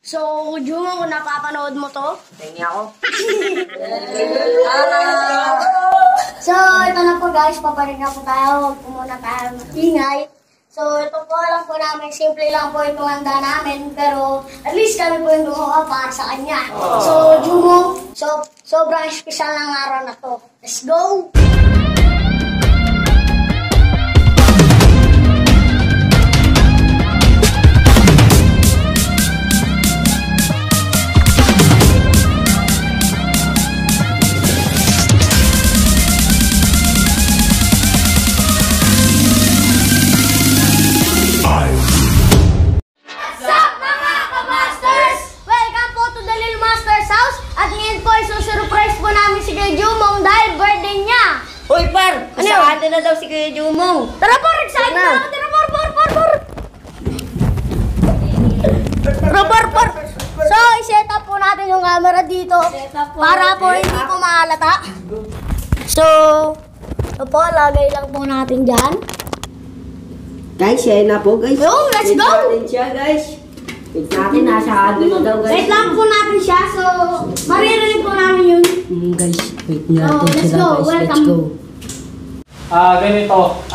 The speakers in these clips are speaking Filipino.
So, Jumo, kung napapanood mo to, tingin ako. So, ito na po guys, paparin na po tayo. Huwag po muna tayo magingay. So, ito po lang po namin, simple lang po itong handa namin. Pero, at least kami po yung gumawa para sa kanya. So, Jumo, sobrang special ng araw na to. Let's go! Na daw si Kuya Jumong. Tara por, excited na ako. Tara por. So, i-set up po natin yung camera dito para po hindi po mahalata. So, ito po, lagay lang po natin dyan. Guys, share na po guys. Yo, let's go! Wait natin siya guys. Wait natin, nasa ano na daw guys. Wait lang po natin siya. So, maririnig po namin yun. Guys, wait natin let's sila go. guys. Welcome. Let's go. Ganito,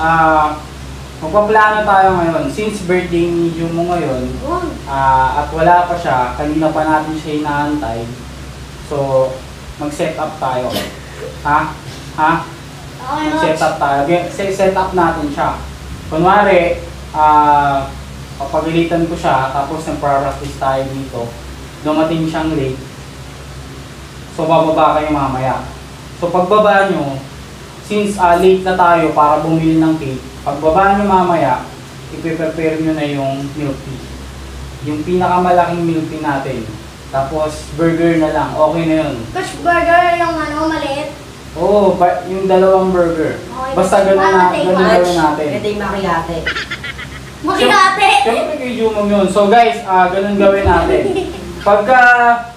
magpaplano tayo ngayon. Since birthday ni Jumo ngayon, at wala pa siya, kanina pa natin siya inaantay. So, mag-set up tayo. Mag-set up tayo. Set up natin siya. Kunwari, papagalitan ko siya, tapos nag-practice tayo dito. Dumating siyang late. So, bababa kayo mamaya. So, pagbaba nyo, since late na tayo para bumili ng cake, pagbaba nyo mamaya, ipiprepare nyo na yung milk tea. Yung pinakamalaking milk tea natin. Tapos, burger na lang. Okay na yun. Kush burger yung maliit. Oo, yung dalawang burger. Okay, basta ganun gawin natin. Pwede yung makiyate. Makiyate! Siyempre kay Jumong yun. So guys, ganun gawin natin. Pagka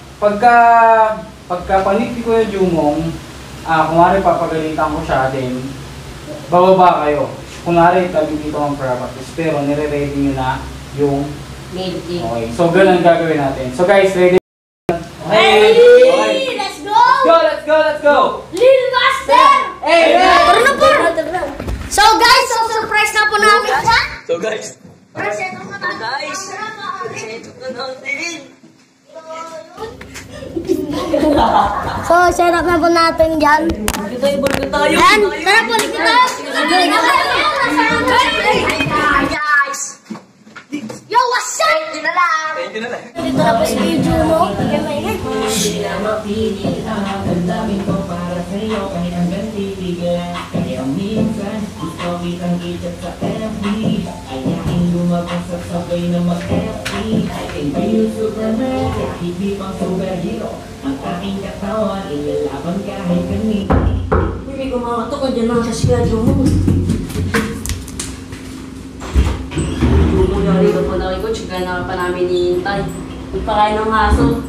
panig ko yung Jumong, kunwari papagalitan ko siya din, bababa kayo. Kunwari kami dito ang practice, pero nire-ready nyo na yung milk tea. Okay, so ganun gagawin natin. So guys, ready? Hey! Let's go! Let's go! Lil Master! Hey! Tara na po! So guys, surprise na po namin siya. So guys, Set up na tayo. Guys, set up na natin. So, set up na po natin dyan. Burger tayo. Ayan, tara po, ligit tayo. Guys! Yo, what's up? Thank you na lang. Dito na po si Jumo. Hindi na mapili ang damdamin ko para sa'yo kahit hanggang titigan. Kaya minsan gusto kitang i-chat sa FB. Ayahin lumabas at sabay na mag-FB. I can be you Superman, kahit di pang superhero. Ang aking katawan, ilalaban kahit kanina. Hindi ko makatok ka dyan lang sa schedule mo. Bumuyari ka po na kay Coach, kaya na pa namin hihintay. Magpakain ng aso.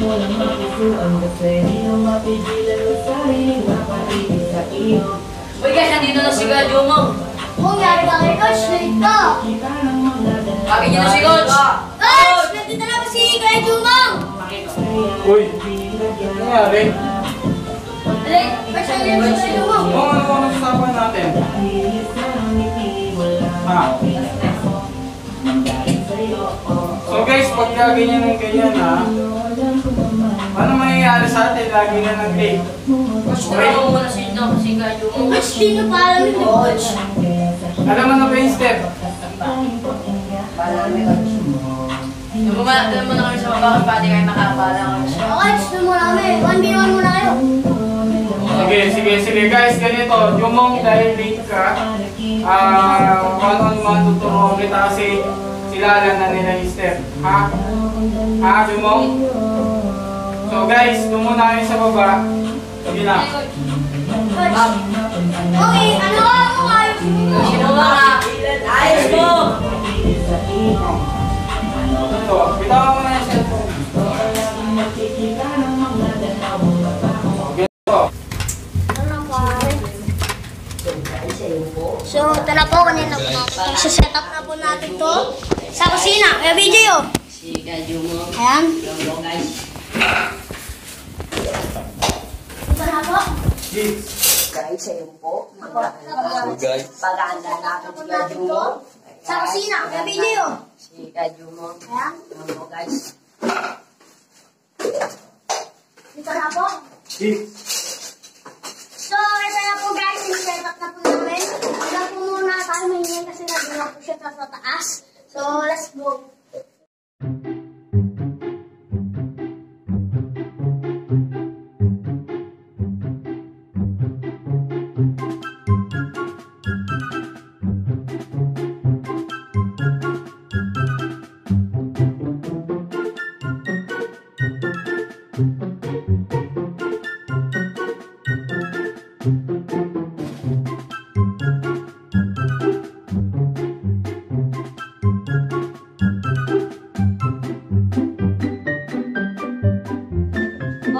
Walang makisuan kasi di na mapigilan ang sariling mapaibig sa iyo. Uy guys, nandito na si Kuya Jumong. Kung yari ka kay Coach, dito. Kita ng mga Bakit niyo na si Coach? Coach, nandito na po si Kuya Jumong. Uy! Ano nangyari? Alay, Coach, nandito si Kuya Jumong. Ano usapan natin? So guys, pagka ganyan ng ganyan ano mangyayari sa atin? Lagi na nag-late. Coach, tara mo muna si Kuya Jumong. Coach, di nyo pa alam yung Coach. Alam mo na ba yung step? Alam mo na kami sa baba, pati kayo makapala, Coach. Coach, doon muna kami. 1v1 muna kayo. Sige guys, ganito. Jumong, dahil late ka, one-on-one tuturuan kita kasi sila lang na nila yung step. Ha, Jumong? So guys, doon muna kayo sa baba. Sige na. Coach. Okay, ano ako kayo? Sino ba ka? Ayos mo! Ito, bitawan mo na yung cellphone. Ganito. Ano pare? So, ito na po, kanina po natin. Set up na po natin to sa kusina. Kaya video. Si Kajumo. Ayan. Hello guys. Ito na po. Guys, ayun po. Guys. Pag-aanda natin si Kajumo. Sa kusina. Kaya video. Si Kajumo. Ayan. Hello guys. Ito na po. So, ito na po guys. Set up na po namin. Hanggang po muna tayo mahingi kasi nagula po siya sa taas. So, let's go.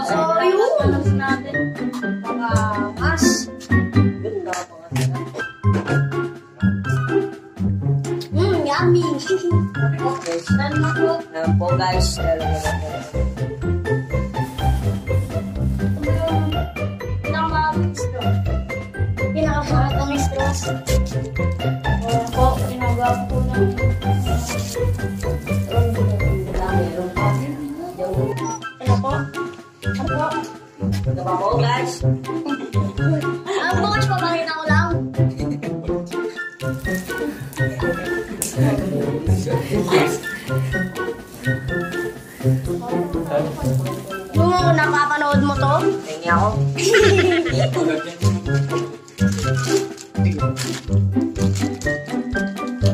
So, yun. Natin. Mga mas. Yummy. Guys, ayan po guys. Pinakamatang straws. Ayan po, ginagawa po na. Meron pa. Ano po? Ano po? Ito pa po guys. Ang bukas pa rin ako lang. Kung napapanood mo to, Tingin ako.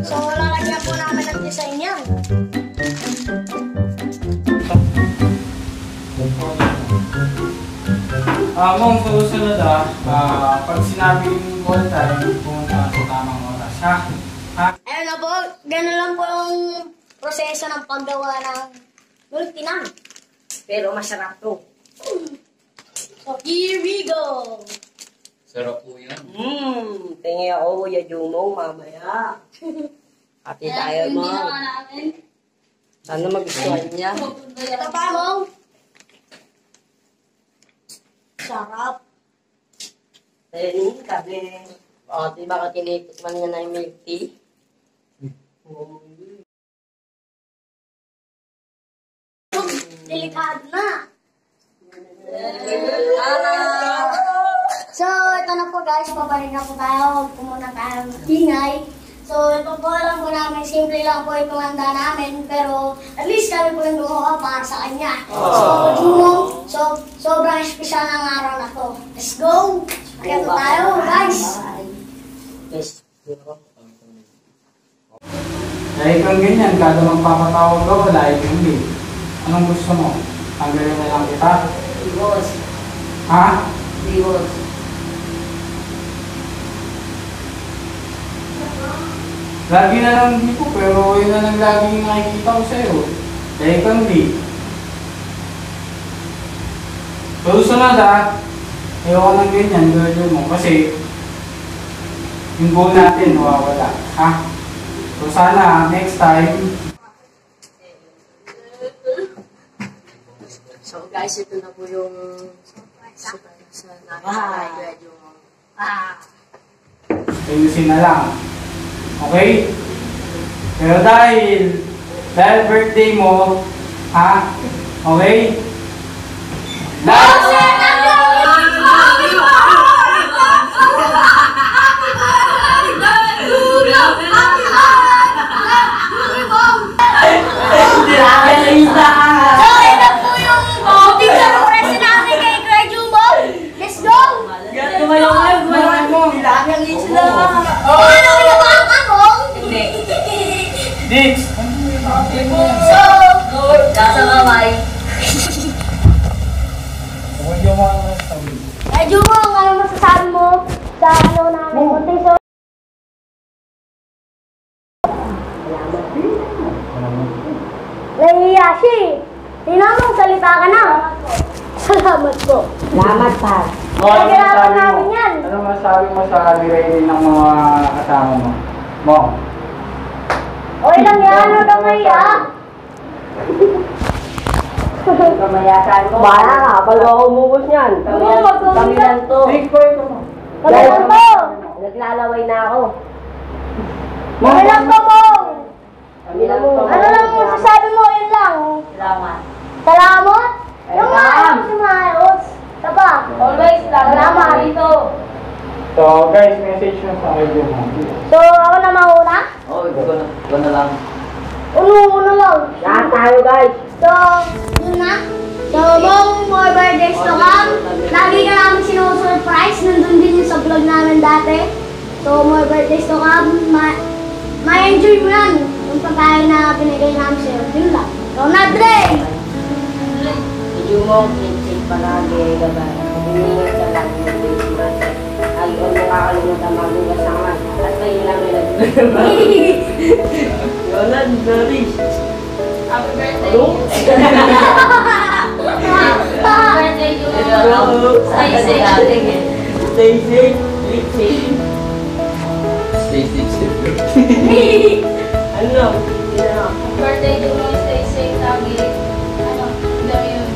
so lalagyan po namin ng design yan. Mong susunod pag sinabing call time, pumunta sa tamang oras, ha? Ayun na po, gano'n lang po yung proseso ng paggawa ng multinan. Pero masarap to. So, here we go! Sarap po yan. Tingin ako, Kuya Jumo, mamaya. Pati tayo mo. Sana magustuhan niya. Ito pa mo. Sarap. Ayun, sabi. O, di ba ka tinitikman niya na yung milk tea? Delikado na. So, ito na po guys, pabalik na po tayo. Huwag po muna tayo ingay. So, ito po lang po namin, simple lang po itong handa namin. Pero, at least kami po yung gumawa para sa kanya. So, Jumong, sobrang espesyal ng araw na to. Let's go! Kaya po tayo, guys! Yes. Dahil kung ganyan, kada magpapatawag ka, wala hindi. Anong gusto mo? Tanggalin na lang kita? Divorce. Ha? Divorce. Lagi na lang hindi ko, pero yun na lang lagi nakikita ko sa'yo. Dahil kang di. Susunod ayoko ng ganyan, gawin mo. Kasi, yung goal natin, nawawala. Ha? So sana, next time, So guys, ito na po yung sa nakakaya yung ayusin na lang. Okay? Pero dahil birthday mo, ha? Okay? Dix! Nasa kamay. Huwag yung mga sabi. Jumong, ano masasabi mo sa ano namin? Kunting so... Nahihiya siya eh. Tingnan mo, salita ka na. Salamat po. Salamat pa. Kailangan namin yan. Ano masasabi masasabi mo sa ready ng mga kasama mo? Mo? Okay lang yan, huwag kang maiyak. Kamayasan mo. Bahala ka, pag ako umubos niyan. Kami lang to. Take point mo. Kami lang to. Naglalaway na ako. Kami lang to, Mong. Kami lang to. Ano lang masasabi mo, yun lang. Salamat. Salamat. Yung nga, yung si Maros. Taba. Always, Salamat. dito. So guys, message nyo sa kayo mo. So, ako na mauna? Oo, ikaw na lang. Uno lang. Lahat tayo guys. So, yun na. So, Mong, more birthdays to come. Lagi ka namin sinusurprise. Nandun din yung sa vlog namin dati. So, more birthdays to come. Ma-enjoy mo yan. Yung pagkain na binigay namin sa'yo. Yun lang. So, Nadre! Medyo mo, kinsip palagi, gabay. Humingi ka lang ng Christmas. Ay, huwag mo kakalimutan magbugas ng man. At kayo lang nila. Yolan, sorry. Happy birthday. Hello? Happy birthday to Stay safe. Stay safe. Sleep safe. Stay safe. Ano? Birthday to mo, stay safe lagi. Ano? Dami yun.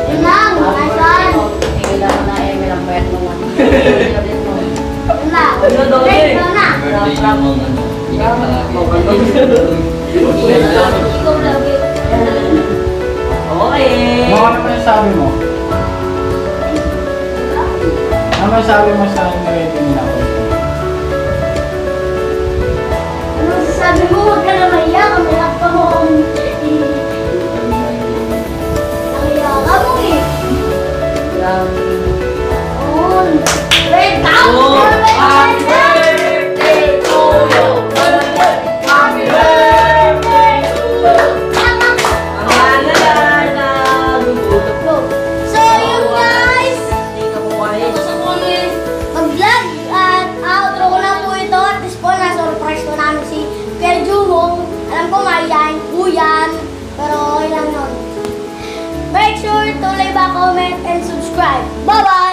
Yun lang. Nice one. Kailan mo na Emil ang pwet mo. Yun lang. Ano daw Next yun? na. Birthday niyo mga ano. Ingat palagi. Ikaw lagi. Okay. Mo, ano masasabi mo? Ano masasabi mo sa ready nila? Ano sasabi mo? Huwag ka na maiyak. Ang iyak ka mo. Nangiyak ka mo eh. Oo. Red down! Happy birthday to you. Happy birthday to you. Ang halalan na gugutot ko. So, yun guys. Hindi ka pumayag. Mag-vlog at outro ko na po ito. At this po, na-surprise ko namin si Kuya Jumong. Alam ko mayayain po yan. Pero okay lang yun. Make sure to like, comment, and subscribe. Bye-bye!